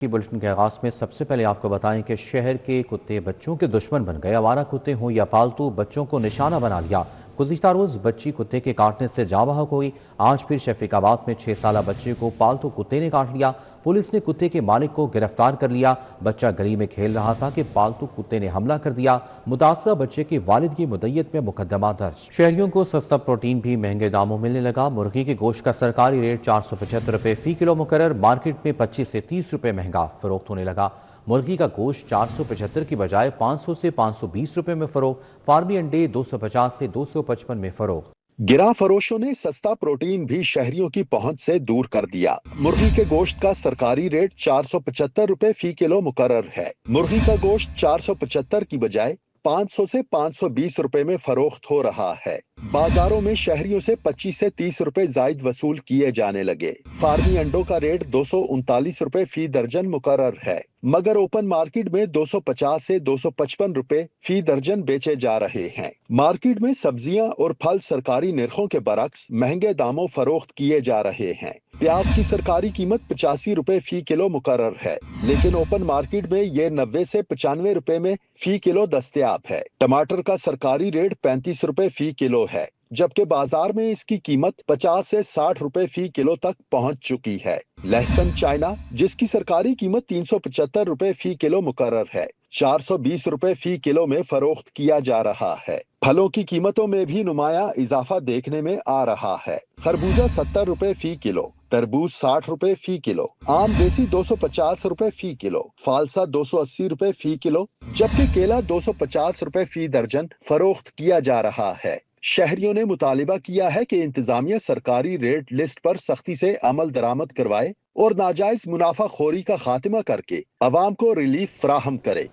کی بلٹن کے آغاز میں سب سے پہلے آپ کو بتائیں کہ شہر کے کتے بچوں کے دشمن بن گئے۔ آوارہ کتے ہوں یا پالتو، بچوں کو نشانہ بنا لیا۔ گزشتہ روز بچی کتے کے کاٹنے سے جاں بحق ہوئی۔ آج پھر شفیق آباد میں 6 سالہ بچے کو پالتو کتے نے کاٹ لیا۔ پولیس نے کتے کے مالک کو گرفتار کر لیا۔ بچہ گلی میں کھیل رہا تھا کہ پالتو کتے نے حملہ کر دیا۔ متاثرہ بچے کے والد کی مدعیت میں مقدمہ درج۔ شہریوں کو سستا پروٹین بھی مہنگے داموں ملنے لگا۔ مرغی کے گوشت کا سرکاری ریٹ 475 روپے فی کلو مقرر، مارکیٹ میں 25 سے 30 روپے مہنگا فروخت ہونے لگا۔ مرغی کا گوشت 475 کی بجائے 500 سے 520 روپے میں فروخت، فارمی انڈے 250 سے 255 میں فروخت۔ گراں فروشوں نے سستا پروٹین بھی شہریوں کی پہنچ سے دور کر دیا۔ مرغی کے گوشت کا سرکاری ریٹ 475 روپے فی کلو مقرر ہے۔ مرغی کا گوشت 475 کی بجائے 500 سے 520 روپے میں فروخت ہو رہا ہے۔ بازاروں میں شہریوں سے 25 سے 30 روپے زائد وصول کیے جانے لگے۔ فارمی انڈوں کا ریٹ 239 روپے فی درجن مقرر ہے، مگر اوپن مارکیٹ میں 250 سے 255 روپے فی درجن بیچے جا رہے ہیں۔ مارکیٹ میں سبزیاں اور پھل سرکاری نرخوں کے برعکس مہنگے داموں فروخت کیے جا رہے ہیں۔ پیاز کی سرکاری قیمت 85 روپے فی کلو مقرر ہے، لیکن اوپن مارکیٹ میں یہ 90 سے 95 روپے میں فی کلو دستیاب ہے۔ ٹماٹر کا سرکاری ریٹ 35 روپے فی کلو ہے، جبکہ بازار میں اس کی قیمت 50 سے 60 روپے فی کلو تک پہنچ چکی ہے۔ لہسن چائنا، جس کی سرکاری قیمت 375 روپے فی کلو مقرر ہے، 420 روپے فی کلو میں فروخت کیا جا رہا ہے۔ پھلوں کی قیمتوں میں بھی نمایاں اضافہ دیکھنے میں آ رہا ہے۔ خربوزہ 70 روپے فی کلو، تربوز 60 روپے فی کلو، آم دیسی 250 روپے فی کلو، فالسا 280 روپے فی کلو، جبکہ کیلا 250 روپے فی درجن فروخت کیا جا رہا ہے۔ شہریوں نے مطالبہ کیا ہے کہ انتظامیہ سرکاری ریٹ لسٹ پر سختی سے عمل درآمد کروائے اور ناجائز منافع خوری کا خاتمہ کر کے عوام کو ریلیف فراہم کرے۔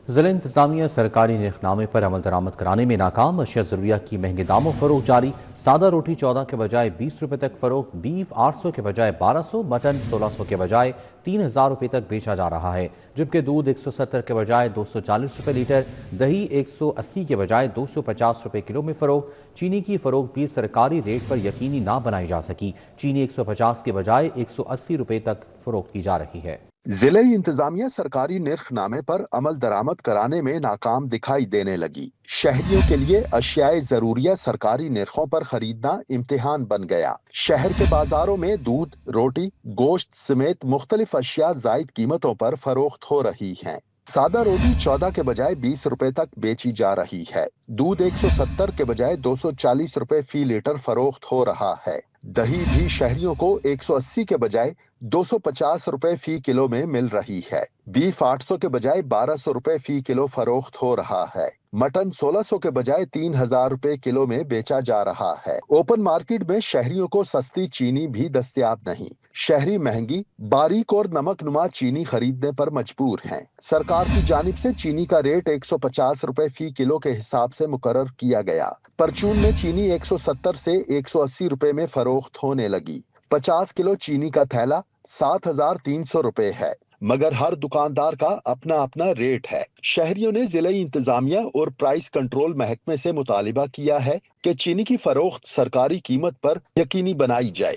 ضلع انتظامیہ سرکاری نرخ نامے پر عمل درآمد کرانے میں ناکام۔ اشیاء ضروریات کی مہنگے داموں فروخت جاری۔ سادہ روٹی 14 کے بجائے 20 روپے تک فروخت، بیف 800 کے بجائے 1200، مٹن 1600 کے بجائے 3000 روپے تک بیچا جا رہا ہے، جبکہ دودھ 170 کے بجائے 240 روپے لیٹر، دہی 180 کے بجائے 250 روپے کلو میں فروخت۔ چینی کی فروخت بھی سرکاری ریٹ پر یقینی نہ بنائی جا سکی، چینی 150 کے بجائے 180 روپے تک فروخت کی جا رہی ہے۔ ضلعی انتظامیہ سرکاری نرخ نامے پر عمل درآمد کرانے میں ناکام دکھائی دینے لگی۔ شہریوں کے لیے اشیاء ضروریہ سرکاری نرخوں پر خریدنا امتحان بن گیا۔ شہر کے بازاروں میں دودھ، روٹی، گوشت سمیت مختلف اشیاء زائد قیمتوں پر فروخت ہو رہی ہیں۔ سادہ روٹی 14 کے بجائے 20 روپے تک بیچی جا رہی ہے۔ دودھ 170 کے بجائے 240 روپے فی لیٹر فروخت ہو رہا ہے۔ دہی بھی شہریوں کو 180 کے بجائے 250 روپے فی کلو میں مل رہی ہے۔ بیف 800 کے بجائے 1200 روپے فی کلو فروخت ہو رہا ہے۔ مٹن 1600 کے بجائے 3000 روپے کلو میں بیچا جا رہا ہے۔ اوپن مارکیٹ میں شہریوں کو سستی چینی بھی دستیاب نہیں۔ شہری مہنگی، باریک اور نمک نما چینی خریدنے پر مجبور ہیں۔ سرکار کی جانب سے چینی کا ریٹ 150 روپے فی کلو کے حساب سے مقرر کیا گیا۔ پرچون میں چینی 170 سے 180 روپے میں فروخت ہونے لگی۔ 50 کلو چینی کا تھیلا 7300 روپے ہے، مگر ہر دکاندار کا اپنا اپنا ریٹ ہے۔ شہریوں نے ضلعی انتظامیہ اور پرائس کنٹرول محکمے سے مطالبہ کیا ہے کہ چینی کی فروخت سرکاری قیمت پر یقینی بنائی جائے۔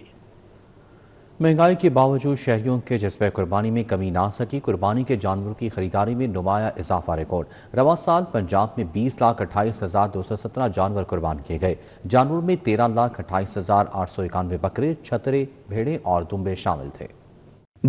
مہنگائی کے باوجود شہریوں کے جذبہ قربانی میں کمی نہ سکی۔ قربانی کے جانوروں کی خریداری میں نمایاں اضافہ ریکارڈ۔ رواں سال پنجاب میں 20,28,217 جانور قربان کیے گئے۔ جانوروں میں 13,28,891 بکرے، چھترے، بھیڑیں اور دمبے شامل تھے۔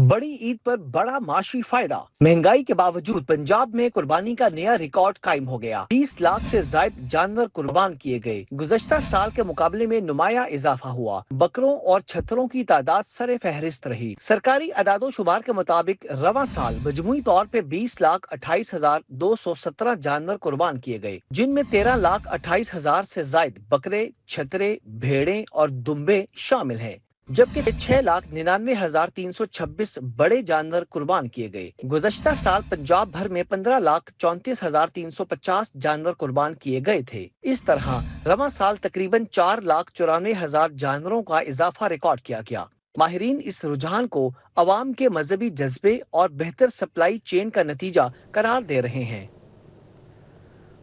بڑی عید پر بڑا معاشی فائدہ۔ مہنگائی کے باوجود پنجاب میں قربانی کا نیا ریکارڈ قائم ہو گیا۔ 20 لاکھ سے زائد جانور قربان کیے گئے۔ گزشتہ سال کے مقابلے میں نمایاں اضافہ ہوا۔ بکروں اور چھتروں کی تعداد سر فہرست رہی۔ سرکاری اعداد و شمار کے مطابق رواں سال مجموعی طور پہ 20,28,217 جانور قربان کیے گئے، جن میں 13,28,000 سے زائد بکرے، چھترے، بھیڑیں اور دمبے شامل ہیں، جبکہ 6,99,326 بڑے جانور قربان کیے گئے۔ گزشتہ سال پنجاب بھر میں 15,34,350 جانور قربان کیے گئے تھے۔ اس طرح رواں سال تقریباً 4,94,000 جانوروں کا اضافہ ریکارڈ کیا گیا۔ ماہرین اس رجحان کو عوام کے مذہبی جذبے اور بہتر سپلائی چین کا نتیجہ قرار دے رہے ہیں۔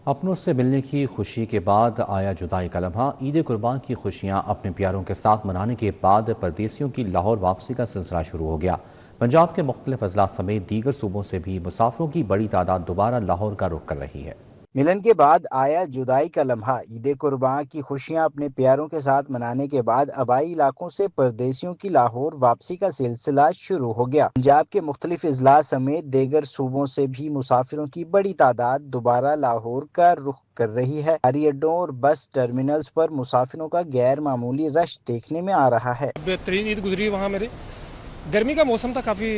اپنوں سے ملنے کی خوشی کے بعد آیا جدائی کا لمحہ۔ عید قربان کی خوشیاں اپنے پیاروں کے ساتھ منانے کے بعد پردیسیوں کی لاہور واپسی کا سلسلہ شروع ہو گیا۔ पंजाब के मुख्तलिफ अजला समेत दीगर सूबों से भी मुसाफिरों की बड़ी तादाद दोबारा लाहौर का रुख कर रही है। मिलन के बाद आया जुदाई का लम्हा। ईद कुर्बान की खुशियां अपने प्यारों के साथ मनाने के बाद आबाई इलाकों से परदेशियों की लाहौर वापसी का सिलसिला शुरू हो गया। पंजाब के मुख्तलिफ अजला समेत दीगर सूबों से भी मुसाफिरों की बड़ी तादाद दोबारा लाहौर का रुख कर रही है। हवाई अड्डों और बस टर्मिनल्स पर मुसाफिरों का गैर मामूली रश देखने में आ रहा है। बेहतरीन ईद गुजरी वहाँ मेरे। गर्मी का मौसम था काफ़ी,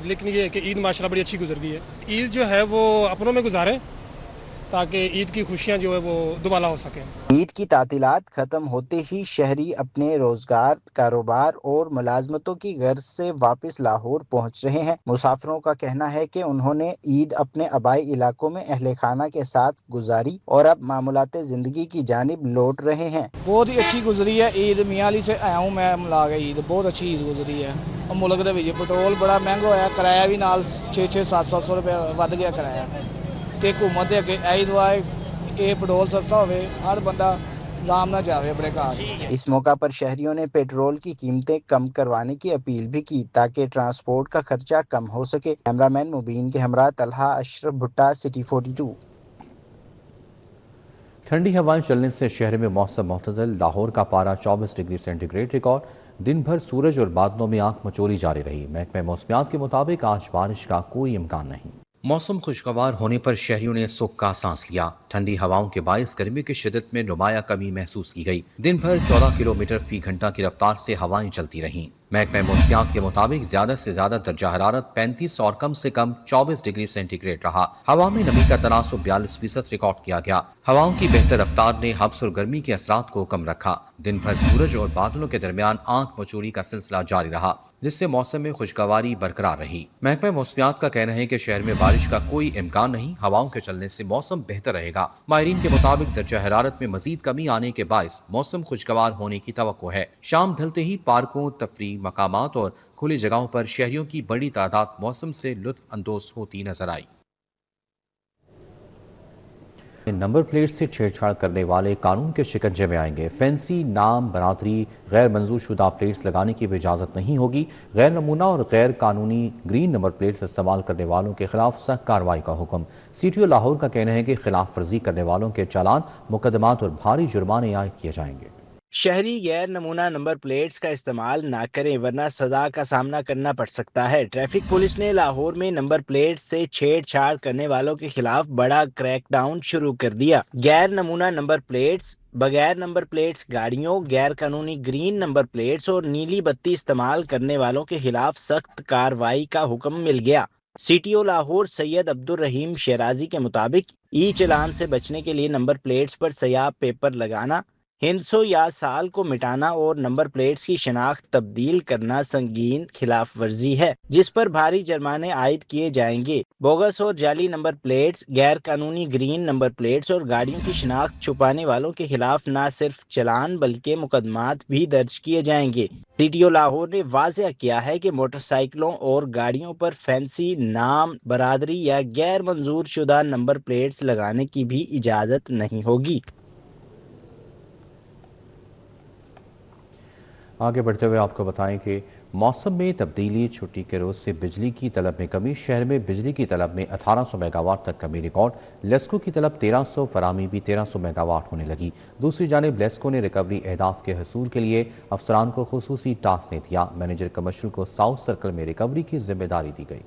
लेकिन ये है कि ईद माशाल्लाह बड़ी अच्छी गुजर गई है। ईद जो है वो अपनों में गुजारें ताकि ईद की खुशियां जो है वो दोबारा हो सकें। ईद की तातीलात खत्म होते ही शहरी अपने रोजगार, कारोबार और मुलाजमतों की गर्ज से वापस लाहौर पहुंच रहे हैं। मुसाफिरों का कहना है कि उन्होंने ईद अपने आबाई इलाकों में अहले खाना के साथ गुजारी और अब मामूलाते जिंदगी की जानिब लौट रहे हैं। बहुत ही अच्छी गुजरी है ईद। मियाँ अली से आया हूँ मैं मिला के। ईद बहुत अच्छी ईद गुजरी है। मुल्क दे विच पेट्रोल बड़ा महंगा होया, किराया भी नाल 600-700 रुपये वध गया किराया। ਤੇ हुकूमत अगे यही दुआ है कि पेट्रोल सस्ता होवे, हर बंदा आराम ना जावे अपने घर। इस मौका पर शहरियों ने पेट्रोल की कीमतें कम करवाने की अपील भी की ताकि ट्रांसपोर्ट का खर्चा कम हो सके। कैमरामैन मुबीन के हमरा तलहा अशरफ भुट्टा, सिटी 42। ठंडी हवाएं चलने से शहर में मौसम मुतदल। लाहौर का पारा 24 डिग्री सेंटीग्रेड रिकॉर्ड। दिन भर सूरज और बादलों में आंख मचोली जारी रही। महकमे मौसमियात के मुताबिक आज बारिश का कोई इम्कान नहीं। मौसम खुशगवार होने पर शहरियों ने सुख का सांस लिया। ठंडी हवाओं के बायस गर्मी की शिद्दत में नुमाया कमी महसूस की गई। दिन भर 14 किलोमीटर फी घंटा की रफ्तार से हवाएं चलती रहीं। महकमे मौसमियात के मुताबिक ज्यादा से ज्यादा दर्जा हरारत 35 और कम से कम 24 डिग्री सेंटीग्रेड रहा। हवा में नमी का तनासुब 42% रिकॉर्ड किया गया। हवाओं की बेहतर रफ्तार ने हब्स और गर्मी के असरात को कम रखा। दिन भर सूरज और बादलों के दरमियान आंख मचोली का सिलसिला जारी रहा, जिससे मौसम में खुशगवारी बरकरार रही। महकमा मौसमियात का कहना है कि शहर में बारिश का कोई इम्कान नहीं। हवाओं के चलने से मौसम बेहतर रहेगा। माहिरीन के मुताबिक दर्जा हरारत में मजीद कमी आने के बायस मौसम खुशगवार होने की तवक्को है। शाम ढलते ही पार्कों, तफरी मकामात और खुली जगहों पर शहरियों की बड़ी तादाद मौसम से लुत्फ अंदोज होती नजर आई। नंबर प्लेट से छेड़छाड़ करने वाले कानून के शिकंजे में आएंगे। फैंसी नाम, बरादरी, गैर मंजूर शुदा प्लेट्स लगाने की भी इजाज़त नहीं होगी। गैर नमूना और गैर कानूनी ग्रीन नंबर प्लेट्स इस्तेमाल करने वालों के खिलाफ सख्त कार्रवाई का हुक्म। सीटीओ लाहौर का कहना है कि खिलाफ वर्जी करने वालों के चालान, मुकदमात और भारी जुर्माने आयद किए जाएंगे। शहरी गैर नमूना नंबर प्लेट्स का इस्तेमाल ना करें वरना सजा का सामना करना पड़ सकता है। ट्रैफिक पुलिस ने लाहौर में नंबर प्लेट से छेड़छाड़ करने वालों के खिलाफ बड़ा क्रैकडाउन शुरू कर दिया। गैर नमूना नंबर प्लेट्स, बगैर नंबर प्लेट्स गाड़ियों, गैर कानूनी ग्रीन नंबर प्लेट्स और नीली बत्ती इस्तेमाल करने वालों के खिलाफ सख्त कार्रवाई का हुक्म मिल गया। सीटीओ लाहौर सैयद अब्दुल रहीम शेराजी के मुताबिक ई चलान से बचने के लिए नंबर प्लेट्स पर सयाब पेपर लगाना, हिंसों या साल को मिटाना और नंबर प्लेट्स की शनाख्त तब्दील करना संगीन खिलाफ वर्जी है, जिस पर भारी जुर्माने आयद किए जाएंगे। बोगस और जाली नंबर प्लेट्स, गैर कानूनी ग्रीन नंबर प्लेट्स और गाड़ियों की शनाख्त छुपाने वालों के खिलाफ न सिर्फ चलान बल्कि मुकदमात भी दर्ज किए जाएंगे। सीटीओ लाहौर ने वाज़ेह किया है कि मोटरसाइकिलों और गाड़ियों पर फैंसी नाम, बरादरी या गैर मंजूर शुदा नंबर प्लेट्स लगाने की भी इजाज़त नहीं होगी। आगे बढ़ते हुए आपको बताएं कि मौसम में तब्दीली, छुट्टी के रोज़ से बिजली की तलब में कमी। शहर में बिजली की तलब में 1800 मेगावाट तक कमी रिकॉर्ड। लेस्को की तलब 1300, फरामी भी 1300 मेगावाट होने लगी। दूसरी जानिब लेस्को ने रिकवरी अहदाफ के हसूल के लिए अफसरान को खुसूसी टास्क दे दिया। मैनेजर कमर्शियल को साउथ सर्कल में रिकवरी की जिम्मेदारी दी गई।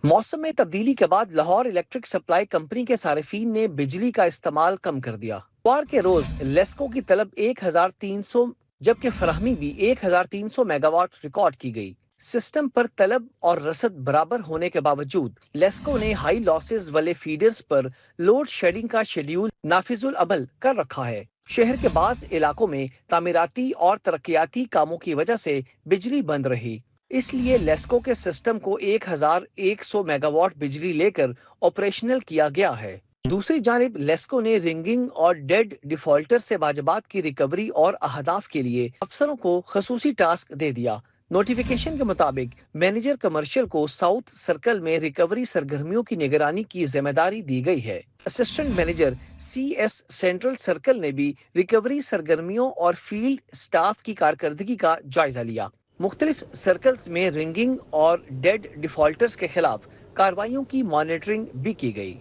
मौसम में तब्दीली के बाद लाहौर इलेक्ट्रिक सप्लाई कंपनी के सारिफीन ने बिजली का इस्तेमाल कम कर दिया। इतवार के रोज लेस्को की तलब 1300 जबकि फराहमी भी 1300 मेगावाट रिकॉर्ड की गई। सिस्टम पर तलब और रसद बराबर होने के बावजूद लेस्को ने हाई लॉसेस वाले फीडर्स पर लोड शेडिंग का शेड्यूल नाफिजुल अमल कर रखा है। शहर के बाज़ इलाकों में तामीराती और तरक्याती कामों की वजह से बिजली बंद रही, इसलिए लेस्को के सिस्टम को 1100 मेगावाट बिजली लेकर ऑपरेशनल किया गया है। दूसरी जानिब लेस्को ने रिंगिंग और डेड डिफॉल्टर से वाजबात की रिकवरी और अहदाफ के लिए अफसरों को खसूसी टास्क दे दिया। नोटिफिकेशन के मुताबिक मैनेजर कमर्शियल को साउथ सर्कल में रिकवरी सरगर्मियों की निगरानी की जिम्मेदारी दी गई है। Assistant manager CS central circle ने भी रिकवरी सरगर्मियों और फील्ड स्टाफ की कारकर्दगी का जायजा लिया। मुख्तलिफ सर्कल्स में रिंगिंग और डेड डिफॉल्टर्स के खिलाफ कार्रवाइयों की मॉनिटरिंग भी की गई।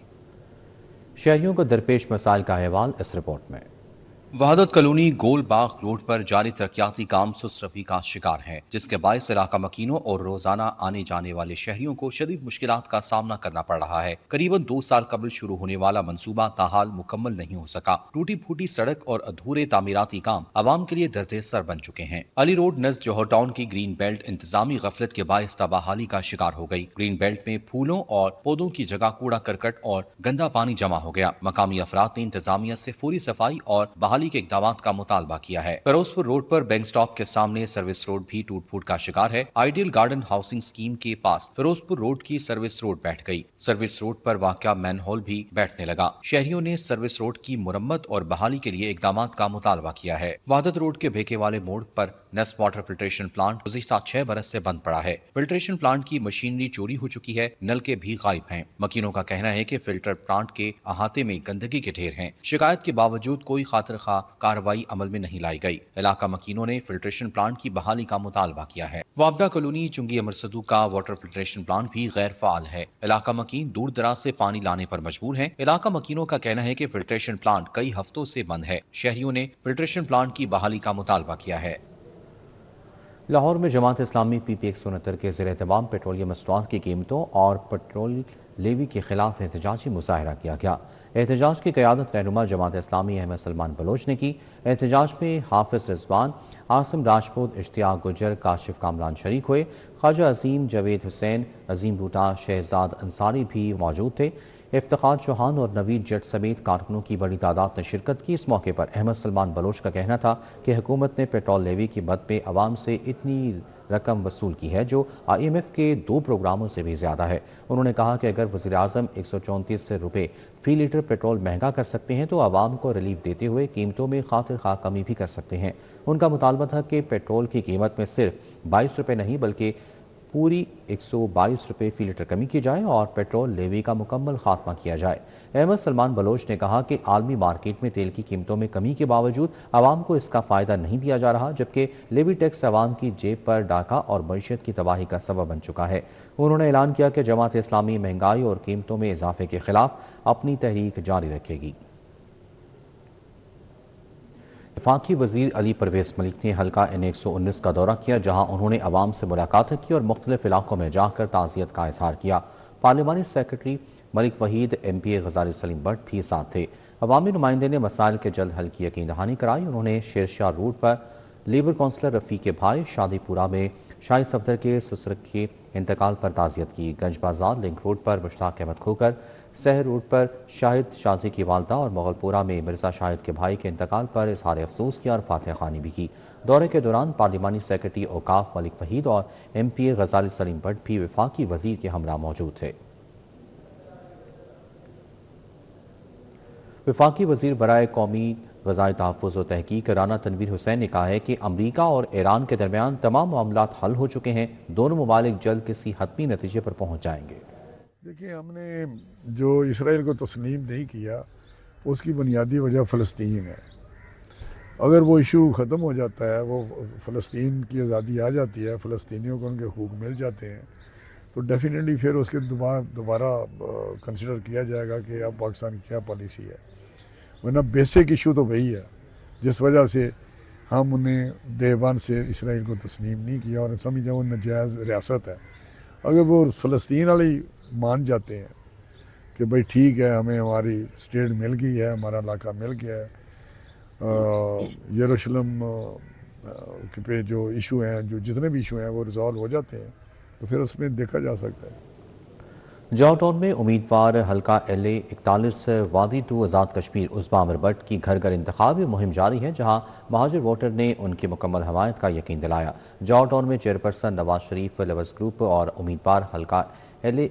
शहरियों को दरपेश मसाइल का अहवाल इस रिपोर्ट में। वहादत कॉलोनी गोल बाग रोड पर जारी तरक्याती काम सुस्त-रफी का शिकार है, जिसके बायस इलाका मकीनों और रोजाना आने जाने वाले शहरियों को शदीद मुश्किलात का सामना करना पड़ रहा है। करीबन 2 साल कबल शुरू होने वाला मंसूबा ताहाल मुकम्मल नहीं हो सका। टूटी फूटी सड़क और अधूरे तामीराती काम आवाम के लिए दर्द सर बन चुके हैं। अली रोड नज़द जौहर टाउन की ग्रीन बेल्ट इंतजामी गफलत के बायस तबाहाली का शिकार हो गई। ग्रीन बेल्ट में फूलों और पौधों की जगह कूड़ा करकट और गंदा पानी जमा हो गया। मकामी अफराद ने इंतजामिया से फौरी सफाई और बहाली के इकदामात का मुतालबा किया है। फिरोजपुर रोड पर बैंक स्टॉप के सामने सर्विस रोड भी टूट फूट का शिकार है। आइडियल गार्डन हाउसिंग स्कीम के पास फिरोजपुर रोड की सर्विस रोड बैठ गई। सर्विस रोड पर वाक़या मैनहोल भी बैठने लगा। शहरियों ने सर्विस रोड की मुरम्मत और बहाली के लिए इकदामात का मुतालबा किया है। वहादत रोड के भेके वाले मोड़ पर नेस्ट वाटर फिल्ट्रेशन प्लांट गुज़िश्ता 6 बरस से बंद पड़ा है। फिल्ट्रेशन प्लांट की मशीनरी चोरी हो चुकी है, नलके भी गायब हैं। मकीनों का कहना है कि फिल्टर प्लांट के अहाते में गंदगी के ढेर हैं। शिकायत के बावजूद कोई खातिर खा कार्रवाई अमल में नहीं लाई गई। इलाका मकीनों ने फिल्ट्रेशन प्लांट की बहाली का मुतालबा किया है। वाबदा कॉलोनी चुंगी अमरसदू का वाटर फिल्ट्रेशन प्लांट भी गैर फाल है। इलाका मकीन दूर दराज से पानी लाने पर मजबूर हैं। इलाका मकीनों का कहना है कि फिल्ट्रेशन प्लांट कई हफ्तों से बंद है। शहरियों ने फिल्ट्रेशन प्लांट की बहाली का मुतालबा किया है। लाहौर में जमात इस्लामी PP 169 के ज़ेर एहतमाम पेट्रोलियम मसनूआत की कीमतों और पेट्रोल लेवी के खिलाफ एहतजाजी मुजाहरा किया गया। एहतजाज की क़यादत रहनुमा जमात इस्लामी अहमद सलमान बलोच ने की। एहतजाज में हाफिज रिजवान, आसिम राजपूत, इश्तियाक गुजर, काशिफ कामरान शरीक हुए। ख्वाजा अजीम, जवेद हुसैन, अजीम बूटा, शहजाद अंसारी भी मौजूद थे। इफ्तिखार चौहान और नवीद जट समेत कारकुनों की बड़ी तादाद ने शिरकत की। इस मौके पर अहमद सलमान बलोच का कहना था कि हुकूमत ने पेट्रोल लेवी की मद पे अवाम से इतनी रकम वसूल की है जो IMF के 2 प्रोग्रामों से भी ज़्यादा है। उन्होंने कहा कि अगर वज़ीर-ए-आज़म 134 रुपये फ़ी लीटर पेट्रोल महंगा कर सकते हैं तो आवाम को रिलीफ देते हुए कीमतों में खातिर खा कमी भी कर सकते हैं। उनका मुतालबा था कि पेट्रोल की कीमत में सिर्फ 22 रुपये नहीं बल्कि पूरी 122 रुपये फ़ी लीटर कमी की जाए और पेट्रोल लेवी का मुकम्मल खात्मा किया जाए। अहमद सलमान बलोच ने कहा कि आलमी मार्केट में तेल की कीमतों में कमी के बावजूद आवाम को इसका फ़ायदा नहीं दिया जा रहा, जबकि लेवी टैक्स आवाम की जेब पर डाका और मईशत की तबाही का सबब बन चुका है। उन्होंने ऐलान किया कि जमात इस्लामी महंगाई और कीमतों में इजाफे के खिलाफ अपनी तहरीक जारी रखेगी। वफाकी वज़ीर अली परवेज़ मलिक ने हल्का N119 का दौरा किया, जहाँ उन्होंने अवाम से मुलाकातें की और मुख्तलिफ इलाकों में जाकर ताज़ियत का इजहार किया। पार्लिमानी सेक्रेटरी मलिक वहीद, MPA गजाली सलीम भट्ट भी साथ थे। अवामी नुमाइंदे ने मसाइल के जल्द हल की यकीन दहानी कराई। उन्होंने शेरशाह रोड पर लेबर कौंसलर रफ़ी के भाई, शादीपुरा में शाही सफदर के ससुर के इंतकाल पर ताज़ियत की। गंज बाजार लिंक रोड पर मुश्ताक अहमद खोकर, शहर रोड पर शाहिद शाजी की वालदा और मुगलपुरा में मिर्ज़ा शाहिद के भाई के इंतकाल पर इजहार अफसोस किया और फातिहा खानी भी की। दौरे के दौरान पार्लिमानी सेक्रेटरी औकाफ मलिक वहीद और MPA गजाली सलीम भट्ट भी वफाकी वज़ीर के हमरा मौजूद थे। वफाकी वज़ीर बराए कौमी ग़ज़ाई तहफ़्फ़ुज़ व तहक़ीक़ राना तनवीर हुसैन ने कहा है कि अमरीका और ईरान के दरमियान तमाम मामलात हल हो चुके हैं। दोनों ममालिक जल्द किसी हतमी नतीजे पर पहुँच जाएंगे। देखिए, हमने जो इसराइल को तस्लीम नहीं किया उसकी बुनियादी वजह फ़लस्तीन है। अगर वो इशू ख़त्म हो जाता है, वो फ़लस्तीन की आज़ादी आ जाती है, फ़लस्तीनियों को उनके हकूक़ मिल जाते हैं, तो डेफिनेटली फिर उसके दोबारा कंसिडर किया जाएगा कि अब पाकिस्तान की क्या पॉलिसी है। वरना बेसिक इशू तो वही है जिस वजह से हम उन्हें डे वन से इसराइल को तस्लीम नहीं किया और समझे वो नाजायज़ रियासत है। अगर वो फ़लस्तीन वाले मान जाते हैं कि भाई ठीक है, हमें हमारी स्टेट मिल गई है, हमारा इलाका मिल गया है, यरूशलेम पे जो इशू हैं, जो जितने भी इशू हैं वो रिजॉल्व हो जाते हैं, तो फिर उसमें देखा जा सकता है। जौहर टाउन में उम्मीदवार हल्का LA 41 वादी टू आज़ाद कश्मीर उस्मा अमर भट्ट की घर घर इंतखाबी मुहिम जारी है, जहां महाजिर वोटर ने उनकी मुकम्मल हमायत का यकीन दिलाया। जौहर टाउन में chairperson Nawaz Sharif lovers group और उम्मीदवार हल्का LA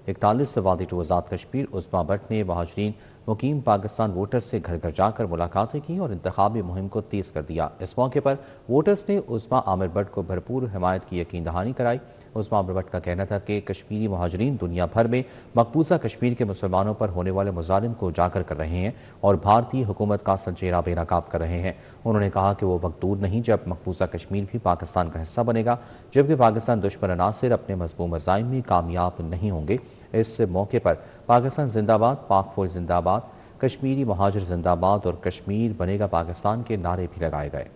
41 वादी टू आज़ाद कश्मीर उस्मा भट्ट ने महाजरीन मुकीम पाकिस्तान वोटर्स से घर घर जाकर मुलाकातें की और इंतखाबी मुहिम को तेज़ कर दिया। इस मौके पर वोटर्स ने उस्मा आमिर भट्ट को भरपूर हिमायत की यकीन दहानी कराई। عظما بٹ کا کہنا تھا کہ کشمیری مہاجرین دنیا بھر میں مقبوضہ کشمیر کے مسلمانوں پر ہونے والے مظالم کو اجاگر کر رہے ہیں اور بھارتی حکومت کا سنجیدہ بے نقاب کر رہے ہیں۔ انہوں نے کہا کہ وہ وقت دور نہیں جب مقبوضہ کشمیر بھی پاکستان کا حصہ بنے گا، جبکہ پاکستان دشمن عناصر اپنے مذموم عزائم میں کامیاب نہیں ہوں گے۔ اس موقع پر پاکستان زندہ باد، پاک فوج زندہ باد، کشمیری مہاجر زندہ باد اور کشمیر بنے گا پاکستان کے نعرے بھی لگائے گئے۔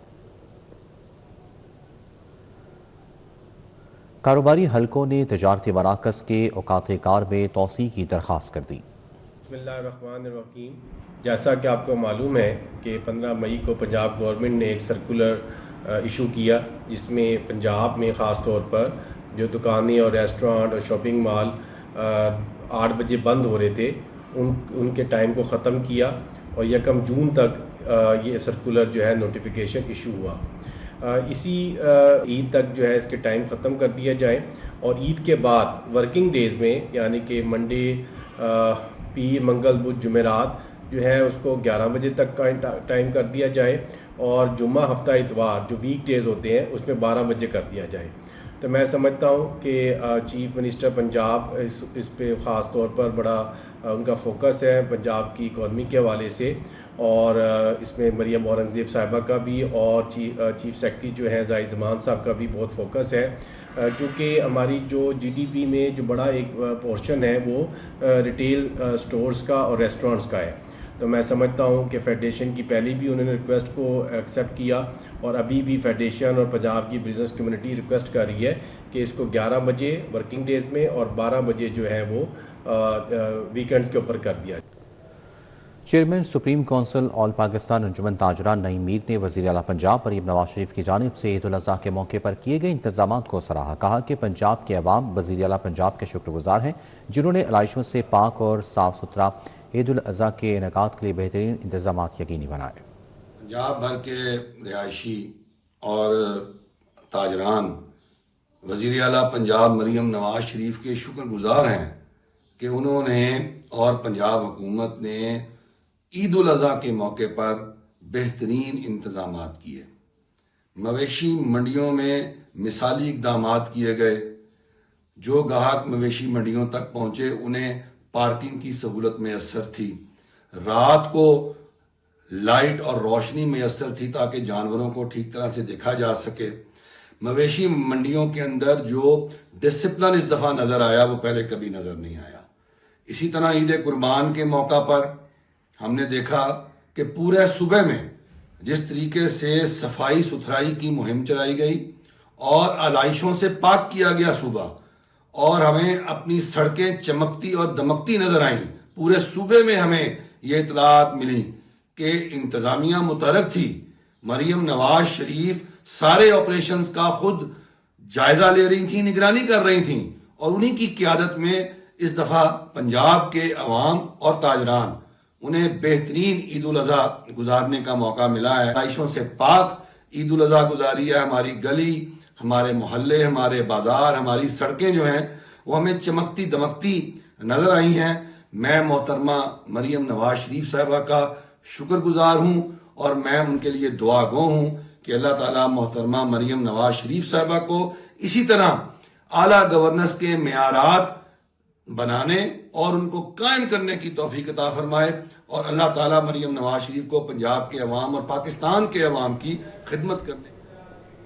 کاروباری حلقوں نے تجارتی مراکز کے اوقات کار میں توسیع کی درخواست کر دی۔ بسم اللہ الرحمن الرحیم۔ جیسا کہ آپ کو معلوم ہے کہ 15 مئی کو پنجاب گورنمنٹ نے ایک سرکولر ایشو کیا، جس میں پنجاب میں خاص طور پر جو دکانیں اور ریسٹورانٹ اور شاپنگ مال 8 بجے بند ہو رہے تھے ان کے ٹائم کو ختم کیا اور 1 جون تک یہ سرکولر جو ہے نوٹیفیکیشن ایشو ہوا۔ اسی عید تک جو ہے اس کے ٹائم ختم کر دیا جائے اور عید کے بعد ورکنگ ڈیز میں یعنی کہ منڈے، پیر، منگل، بدھ، جمعرات جو ہے اس کو 11 بجے تک کا ٹائم کر دیا جائے اور جمعہ، ہفتہ، اتوار جو ویک ڈیز ہوتے ہیں اس میں 12 بجے کر دیا جائے۔ تو میں سمجھتا ہوں کہ چیف منسٹر پنجاب اس پہ خاص طور پر بڑا ان کا فوکس ہے پنجاب کی اکانومی کے حوالے سے، اور اس میں مریم اورنگزیب صاحبہ کا بھی اور چیف سیکرٹری جو ہے زاہد زمان صاحب کا بھی بہت فوکس ہے، کیونکہ ہماری جو جی ڈی پی میں جو بڑا ایک پورشن ہے وہ ریٹیل سٹورز کا اور ریسٹورنٹس کا ہے۔ تو میں سمجھتا ہوں کہ فیڈریشن کی پہلی بھی انہوں نے ریکویسٹ کو ایکسیپٹ کیا اور ابھی بھی فیڈریشن اور پنجاب کی بزنس کمیونٹی ریکویسٹ کر رہی ہے کہ اس کو 11 بجے ورکنگ ڈیز میں اور 12 بجے جو ہے وہ ویکینڈز کے اوپر کر دیا جائے۔ چیئرمین سپریم کونسل آل پاکستان انجمن تاجران نعیم میر نے وزیر اعلیٰ پنجاب مریم نواز شریف کی جانب سے عید الاضحیٰ کے موقع پر کیے گئے انتظامات کو سراہا۔ کہا کہ پنجاب کے عوام وزیر اعلیٰ پنجاب کے شکر گزار ہیں جنہوں نے علائشوں سے پاک اور صاف ستھرا عید الاضحیٰ کے انعقاد کے لیے بہترین انتظامات یقینی بنائے۔ پنجاب بھر کے رہائشی اور تاجران وزیر اعلیٰ پنجاب مریم نواز شریف کے شکر گزار ہیں کہ انہوں نے اور پنجاب حکومت نے عید الاضحیٰ کے موقع پر بہترین انتظامات کیے۔ مویشی منڈیوں میں مثالی اقدامات کیے گئے۔ جو گاہک مویشی منڈیوں تک پہنچے انہیں پارکنگ کی سہولت میسر تھی، رات کو لائٹ اور روشنی میسر تھی تاکہ جانوروں کو ٹھیک طرح سے دیکھا جا سکے۔ مویشی منڈیوں کے اندر جو ڈسپلن اس دفعہ نظر آیا وہ پہلے کبھی نظر نہیں آیا۔ اسی طرح عید قربان کے موقع پر ہم نے دیکھا کہ پورے صوبے میں جس طریقے سے صفائی ستھرائی کی مہم چلائی گئی اور علائشوں سے پاک کیا گیا صوبہ، اور ہمیں اپنی سڑکیں چمکتی اور دمکتی نظر آئیں۔ پورے صوبے میں ہمیں یہ اطلاعات ملی کہ انتظامیہ متحرک تھی، مریم نواز شریف سارے آپریشنز کا خود جائزہ لے رہی تھیں، نگرانی کر رہی تھیں، اور انہی کی قیادت میں اس دفعہ پنجاب کے عوام اور تاجران انہیں بہترین عید الاضحیٰ گزارنے کا موقع ملا ہے۔ علائشوں سے پاک عید الاضحیٰ گزاری ہے۔ ہماری گلی، ہمارے محلے، ہمارے بازار، ہماری سڑکیں جو ہیں وہ ہمیں چمکتی دمکتی نظر آئی ہیں۔ میں محترمہ مریم نواز شریف صاحبہ کا شکر گزار ہوں اور میں ان کے لیے دعا گو ہوں کہ اللہ تعالیٰ محترمہ مریم نواز شریف صاحبہ کو اسی طرح اعلیٰ گورننس کے معیارات بنانے اور ان کو قائم کرنے کی توفیق عطا فرمائے، اور اللہ تعالیٰ مریم نواز شریف کو پنجاب کے عوام اور پاکستان کے عوام کی خدمت کرنے۔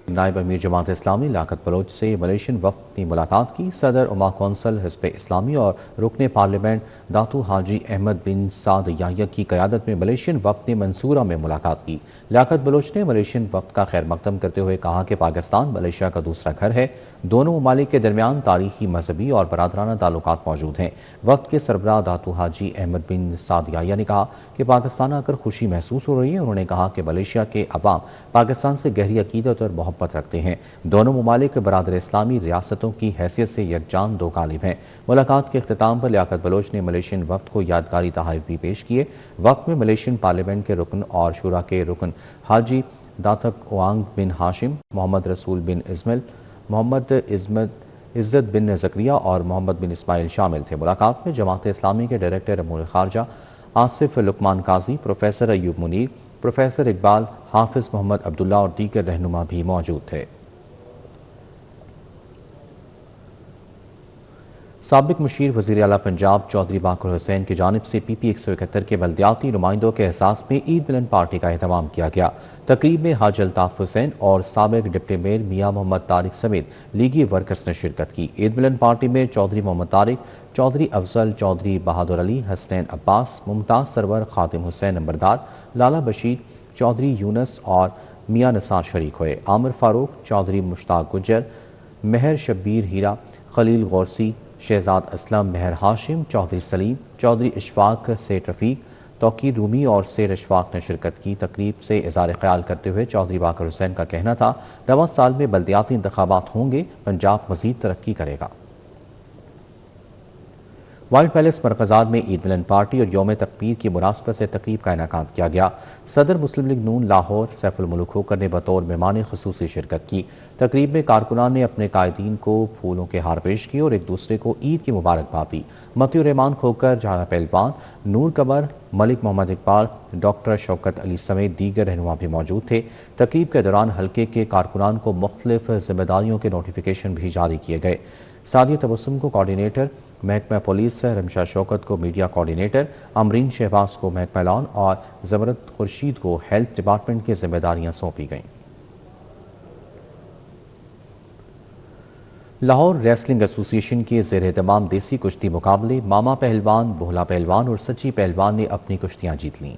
نائب امیر جماعت اسلامی لیاقت بلوچ سے ملیشین وفد نے ملاقات کی۔ صدر عما کونسل حزب اسلامی اور رکن پارلیمنٹ داتو حاجی احمد بن سعد یحییٰ کی قیادت میں ملیشین وفد نے منصورہ میں ملاقات کی۔ لیاقت بلوچ نے ملیشین وفد کا خیر مقدم کرتے ہوئے کہا کہ پاکستان ملیشیا کا دوسرا گھر ہے، دونوں ممالک کے درمیان تاریخی، مذہبی اور برادرانہ تعلقات موجود ہیں۔ وفد کے سربراہ داتو حاجی احمد بن سعد یحییٰ نے کہا کہ پاکستان آ کر خوشی محسوس ہو رہی ہے۔ انہوں نے کہا کہ ملیشیا کے عوام پاکستان سے گہری عقیدت اور محبت رکھتے ہیں۔ دونوں ممالک برادر اسلامی ریاستوں کی حیثیت سے یکجان دو کالب ہیں۔ ملاقات کے اختتام پر لیاقت بلوچ نے ملیشین وفد کو یادگاری تحائف بھی پیش کیے۔ وفد میں ملیشین پارلیمنٹ کے رکن اور شورا کے رکن حاجی داتک اوانگ بن ہاشم، محمد رسول بن ازمل، محمد عزت بن زکریہ اور محمد بن اسماعیل شامل تھے۔ ملاقات میں جماعت اسلامی کے ڈائریکٹر امور خارجہ آصف لقمان قاضی، پروفیسر ایوب منیر، پروفیسر اقبال، حافظ محمد عبداللہ اور دیگر رہنما بھی موجود تھے۔ साबिक मुशीर वज़ीर आला पंजाब चौधरी बाकर हुसैन की जानिब से PP 171 के बल्दियाती नुमाइंदों के एहसास में ईद मिलन पार्टी का एहतमाम किया गया। तकरीब में हाजी अल्ताफ हुसैन और साबिक डिप्टी मेयर मियां मोहम्मद तारिक समेत लीगी वर्कर्स ने शिरकत की। ईद मिलन पार्टी में चौधरी मोहम्मद तारिक, चौधरी अफजल, चौधरी बहादुर अली, हसनैन अब्बास, मुमताज़ सरवर, खातिम हुसैन नंबरदार, लाला बशीर, चौधरी यूनस और मियां नसार शरीक हुए। आमिर फारूक, चौधरी मुश्ताक गुज्जर, महर शब्बीर हीरा, खलील गौरसी, शहजाद असलम, महर हाशिम, चौधरी सलीम, चौधरी इशफाक, सेठ रफ़ीक, तौकीर रूमी और सेठ इशफाक ने शिरकत की। तकरीब से इज़हार ख्याल करते हुए चौधरी बाकर हुसैन का कहना था, रवां साल में बल्दियाती इंतखाबात होंगे, पंजाब मज़ीद तरक्की करेगा। वाइट पैलेस मरकज़ार में ईद मिलन पार्टी और यौम तकबीर की मुनासबत से तकरीब का इनेकाद किया गया। सदर मुस्लिम लीग नून लाहौर सैफुल मुल्क होकर ने बतौर मेहमान खुसूसी शिरकत की। तकरीब में कारकुनान ने अपने कायदीन को फूलों के हार पेश किए और एक दूसरे को ईद की मुबारकबाद दी। मतियुर रहमान खोकर, झाड़ा पहलवान, नूर कमर, मलिक मोहम्मद इकबाल, डॉक्टर शौकत अली समेत दीगर रहनुमा भी मौजूद थे। तकरीब के दौरान हल्के के कारकुनान को मुख्तलिफ जिम्मेदारियों के नोटिफिकेशन भी जारी किए गए। सादिया तबस्सुम को कोऑर्डिनेटर, महकमा पुलिस, रमशा शौकत को मीडिया कोऑर्डिनेटर, अमरीन शहबाज को महकमा लॉन और ज़मरत खुर्शीद को हेल्थ डिपार्टमेंट की जिम्मेदारियां सौंपी गईं। लाहौर रेसलिंग एसोसिएशन के ज़ेर-ए-तमाम देसी कुश्ती मुकाबले मामा पहलवान, बोहला पहलवान और सच्ची पहलवान ने अपनी कुश्तियां जीत लीं।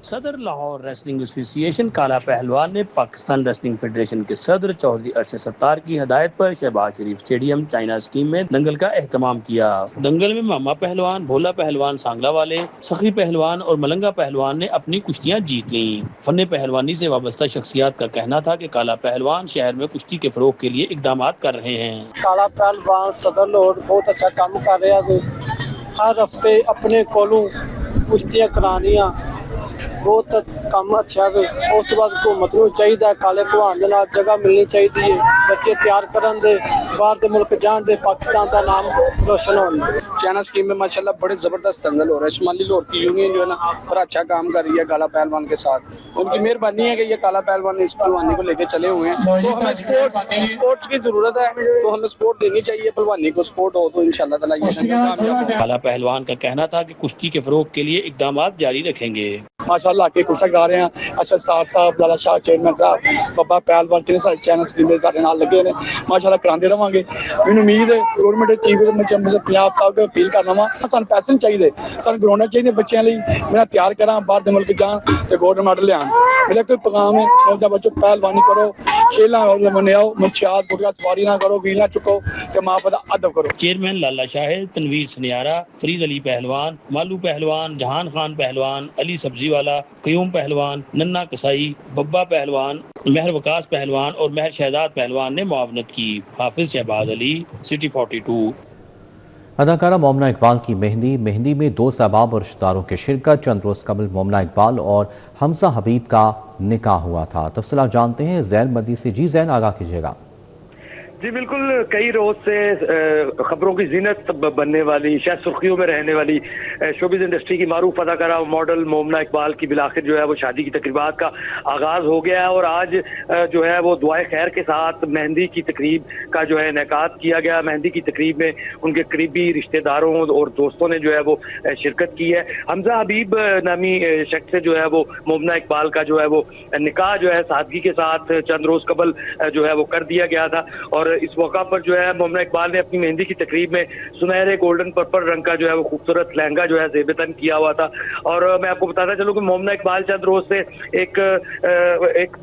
सदर लाहौर रेसलिंग एसोसिएशन काला पहलवान ने पाकिस्तान रेसलिंग फेडरेशन के सदर चौधरी अरशद सत्तार की हदायत पर शहबाज शरीफ स्टेडियम चाइना स्कीम में दंगल का एहतमाम किया। दंगल में मामा पहलवान, भोला पहलवान सांगला वाले, सखी पहलवान और मलंगा पहलवान ने अपनी कुश्तियां जीत लीं। फन पहलवानी से वाबस्ता शख्सियात का कहना था कि काला पहलवान शहर में कुश्ती के फरोग के लिए इकदाम कर रहे हैं। काला पहलवान सदर लाहौर बहुत अच्छा काम कर रहा है। हर हफ्ते अपने कोलों कुश्तियां करानियां बहुत काम अच्छा है। उस तो बाद हुकूमत को चाहिए काले भलवान के नाल जगह मिलनी चाहिए, बच्चे तैयार करन दे, बाहर के मुल्क जान दे, पाकिस्तान का नाम रोशन हो। चाइना स्कीम में माशाल्लाह बड़े ज़बरदस्त दंगल हो रहा है। शुमाली लाहौर की यूनियन जो है ना बड़ा अच्छा काम कर रही है काला पहलवान के साथ। उनकी मेहरबानी है कि ये काला पहलवान इस पहलवानी को लेकर चले हुए हैं। तो हमें स्पोर्ट्स की ज़रूरत है, तो हमें स्पोर्ट देनी चाहिए। पहलवानी को स्पोर्ट हो तो इंशाल्लाह ताला ये कामयाब हो। काला पहलवान का कहना था कि कुश्ती के फरोग के लिए इकदाम जारी रखेंगे। माशाल्लाह के कुर्सा गा रहे हैं अच्छा स्टार साहब, लाला शाह चेयरमैन साहब, बाबा पहलवान किने सारे चैनल स्कीम दे सारे नाल लगे ने माशाल्लाह करांदे रवांगे। मैनूं उम्मीद है गवर्नमेंट चीफ मिनिस्टर पंजाब साहब को अपील करना वा सानूं पैसे नहीं चाहिए, सानूं ग्राउंड चाहिए बच्चों लई। मैं तैयार करा बाहर दे मुल्क जान ते गोल्ड मेडल लियान। मेरा कोई पैगाम है नौजवान बच्चों पहलवानी करो, खेला मनाओ, मंशियात गुटका सवारी ना करो, वील ना चुको ते मां बाप दा अदब करो। चेयरमैन लाला शाह, तनवीर सनियारा, फरीद अली पहलवान, मालू पहलवान, जहान खान पहलवान, अली सब्जी वाला, क्यूम पहलवान, नन्ना कसाई, बब्बा पहलवान, महर वकास पहलवान और महर शहजाद पहलवान ने मुआवनत की। हाफिज शहबाज अली, सिटी 42। अदाकारा मोमना इकबाल की मेहंदी में 2 सहबाब और रिश्तेदारों की शिरकत। चंद रोज कबल मोमना इकबाल और हमजा हबीब का निकाह हुआ था। तफसीलात जानते हैं जैन मदी से। जी जैन, आगाह कीजिएगा। जी बिल्कुल, कई रोज से खबरों की जीनत बनने वाली, शायद सुर्खियों में रहने वाली शोबिज़ इंडस्ट्री की मारूफ अदाकारा मॉडल मोमना इकबाल की बिलाखिर जो है वो शादी की तकरीबात का आगाज हो गया है और आज जो है वो दुआए खैर के साथ मेहंदी की तकरीब का जो है इनेकाद किया गया। मेहंदी की तकरीब में उनके करीबी रिश्तेदारों और दोस्तों ने जो है वो शिरकत की है। हमजा हबीब नामी शख्स से जो है वो मोमना इकबाल का जो है वो निकाह जो है सादगी के साथ चंद रोज कबल जो है वो कर दिया गया था और इस मौका पर जो है मोमना इकबाल ने अपनी मेहंदी की तकरीब में सुनहरे गोल्डन पर्पल रंग का जो है वो खूबसूरत लहंगा जो है ज़ेबतन किया हुआ था। और मैं आपको बताता चलूं कि मोमना इकबाल चंद रोज से एक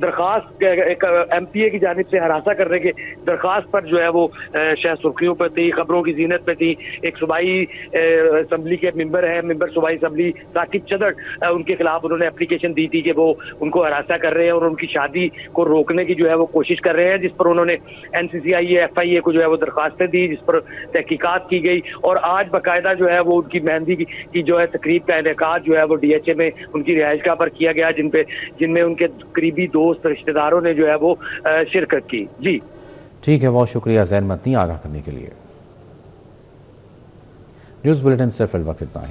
दरखास्त, एक MPA की जानिब से हरासा करने के दरखास्त पर जो है वो शायद सुर्खियों पर थी, खबरों की जीनत पे थी। एक सूबाई असम्बली के मेंबर है, मेंबर सूबाई असम्बली साकिब चदर, उनके खिलाफ उन्होंने एप्लीकेशन दी थी कि वो उनको हरासा कर रहे हैं और उनकी शादी को रोकने की जो है वो कोशिश कर रहे हैं, जिस पर उन्होंने NCCI FIA को जो है वो दरखास्तें दी, जिस पर तहकीकात की गई और आज बाकायदा जो है वो उनकी मेहंदी की जो है तकरीब का इनेकाद जो है वो DHA में उनकी रिहाइशगाह पर किया गया, जिनमें उनके करीबी दोस्त रिश्तेदारों ने जो है वो शिरकत की। जी ठीक है, बहुत शुक्रिया जैन मदनी आगाह करने के लिए। न्यूज़ बुलेटिन से फिल वक्त इतना ही।